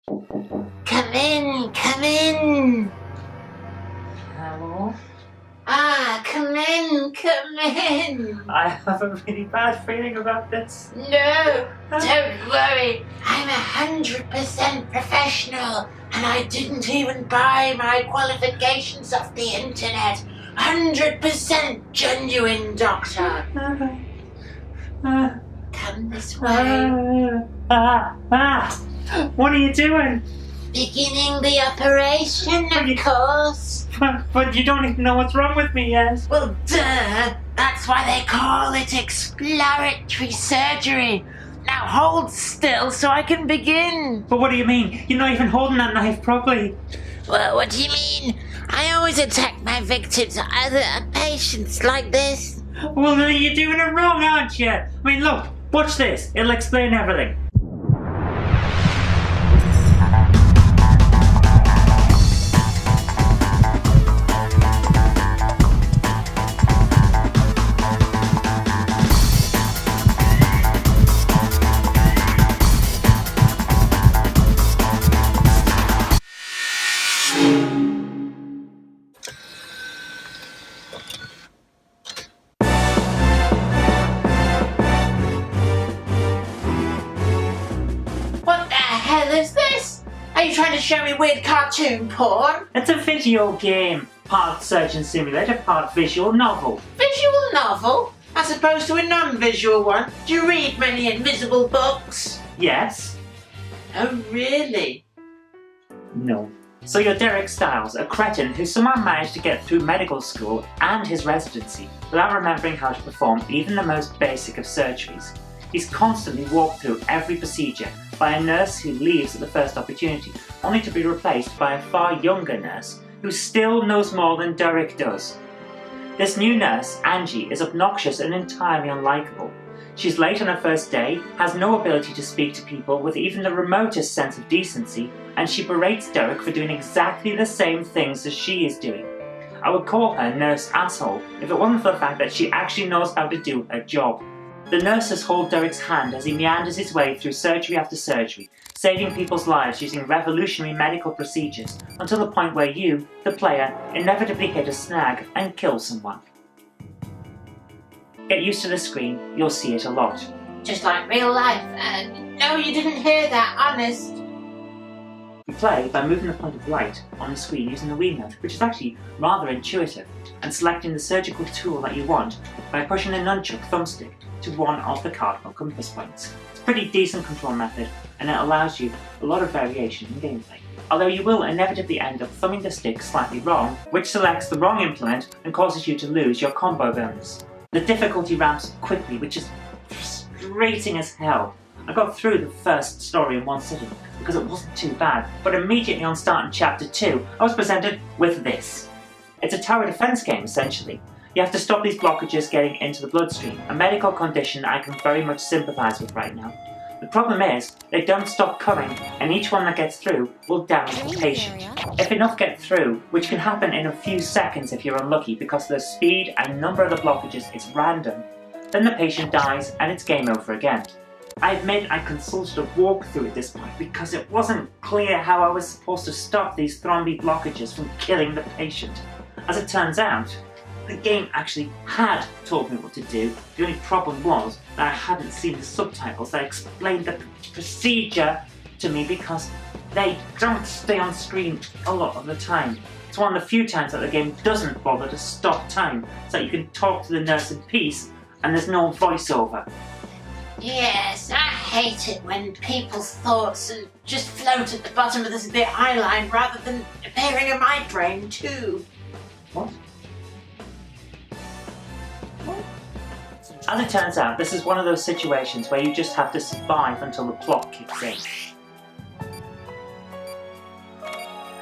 Come in, come in. Hello? Come in, come in. I have a really bad feeling about this. No, don't worry. I'm 100% professional, and I didn't even buy my qualifications off the internet. 100% genuine, Doctor. Come this way. What are you doing? Beginning the operation, of course. But you don't even know what's wrong with me yet. Well, duh. That's why they call it exploratory surgery. Now hold still so I can begin. But what do you mean? You're not even holding that knife properly. Well, what do you mean? I always attack my victims or other patients like this. Well, then you're doing it wrong, aren't you? I mean, look, watch this. It'll explain everything. What the hell is this? Are you trying to show me weird cartoon porn? It's a video game. Part surgeon simulator, part visual novel. Visual novel? As opposed to a non-visual one? Do you read many invisible books? Yes? Oh, really? No. So you're Derek Stiles, a cretin who somehow managed to get through medical school and his residency without remembering how to perform even the most basic of surgeries. He's constantly walked through every procedure by a nurse who leaves at the first opportunity, only to be replaced by a far younger nurse who still knows more than Derek does. This new nurse, Angie, is obnoxious and entirely unlikable. She's late on her first day, has no ability to speak to people with even the remotest sense of decency, and she berates Derek for doing exactly the same things as she is doing. I would call her Nurse Asshole if it wasn't for the fact that she actually knows how to do her job. The nurses hold Derek's hand as he meanders his way through surgery after surgery, saving people's lives using revolutionary medical procedures until the point where you, the player, inevitably hit a snag and kill someone. Get used to the screen, you'll see it a lot. Just like real life. No, you didn't hear that, honest. You play by moving the point of light on the screen using the Wii Remote, which is actually rather intuitive, and selecting the surgical tool that you want by pushing the nunchuck thumbstick to one of the cardinal compass points. It's a pretty decent control method, and it allows you a lot of variation in gameplay. Although you will inevitably end up thumbing the stick slightly wrong, which selects the wrong implement and causes you to lose your combo bonus. The difficulty ramps quickly, which is frustrating as hell. I got through the first story in one sitting because it wasn't too bad, but immediately on starting chapter 2, I was presented with this. It's a tower defense game, essentially. You have to stop these blockages getting into the bloodstream, a medical condition I can very much sympathise with right now. The problem is, they don't stop coming, and each one that gets through will damage the patient. If enough get through, which can happen in a few seconds if you're unlucky because the speed and number of the blockages is random, then the patient dies and it's game over again. I admit I consulted a walkthrough at this point because it wasn't clear how I was supposed to stop these thromby blockages from killing the patient. As it turns out, the game actually had told me what to do. The only problem was that I hadn't seen the subtitles that explained the procedure to me because they don't stay on screen a lot of the time. It's one of the few times that the game doesn't bother to stop time so that you can talk to the nurse in peace and there's no voiceover. Yes, I hate it when people's thoughts just float at the bottom of the eye line rather than appearing in my brain too. What? As it turns out, this is one of those situations where you just have to survive until the plot kicks in.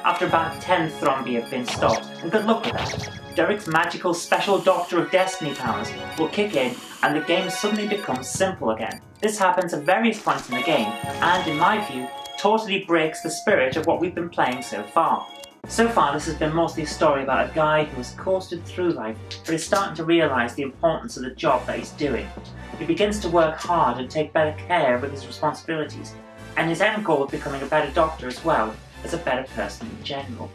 After about 10 thrombi have been stopped, and good luck with that, Derek's magical special Doctor of Destiny powers will kick in and the game suddenly becomes simple again. This happens at various points in the game, and in my view, totally breaks the spirit of what we've been playing so far. So far, this has been mostly a story about a guy who has coasted through life but is starting to realise the importance of the job that he's doing. He begins to work hard and take better care with his responsibilities, and his end goal of becoming a better doctor as well as a better person in general.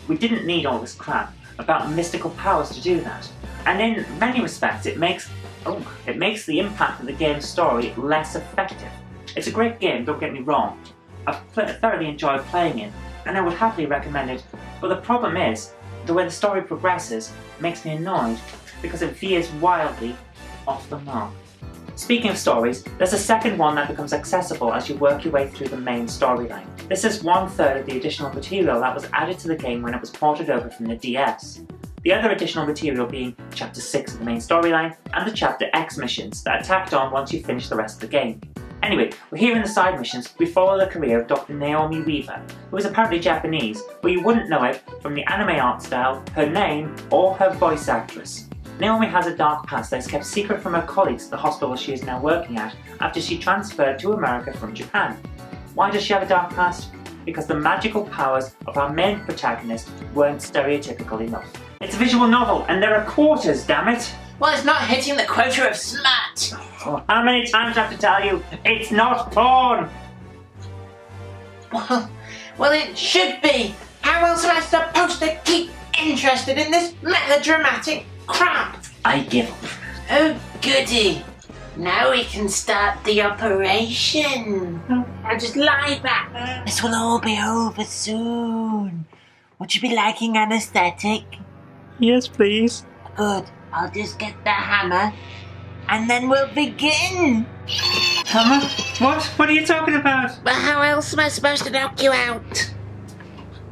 We didn't need all this crap about mystical powers to do that, and in many respects it makes the impact of the game's story less effective. It's a great game, don't get me wrong. I've thoroughly enjoyed playing it, and I would happily recommend it, but the problem is, the way the story progresses makes me annoyed because it veers wildly off the mark. Speaking of stories, there's a second one that becomes accessible as you work your way through the main storyline. This is 1/3 of the additional material that was added to the game when it was ported over from the DS. The other additional material being Chapter 6 of the main storyline and the Chapter X missions that are tacked on once you finish the rest of the game. Anyway, we're here in the side missions. We follow the career of Dr. Naomi Weaver, who is apparently Japanese, but you wouldn't know it from the anime art style, her name, or her voice actress. Naomi has a dark past that is kept secret from her colleagues at the hospital she is now working at after she transferred to America from Japan. Why does she have a dark past? Because the magical powers of our main protagonist weren't stereotypical enough. It's a visual novel, and there are quarters, damn it! Well, it's not hitting the quota of smart. Oh, how many times do I have to tell you? It's not porn! Well, it should be. How else am I supposed to keep interested in this melodramatic crap? I give up. Oh, goody. Now we can start the operation. Now just lie back. This will all be over soon. Would you be liking anesthetic? Yes, please. Good. I'll just get the hammer, and then we'll begin. Hammer? What? What are you talking about? But how else am I supposed to knock you out?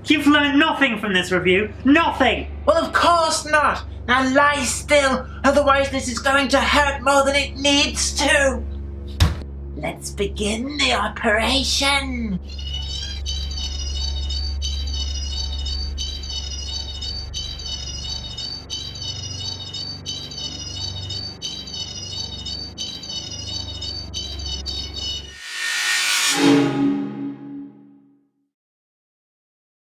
You've learned nothing from this review. Nothing! Well, of course not. Now lie still, otherwise this is going to hurt more than it needs to. Let's begin the operation.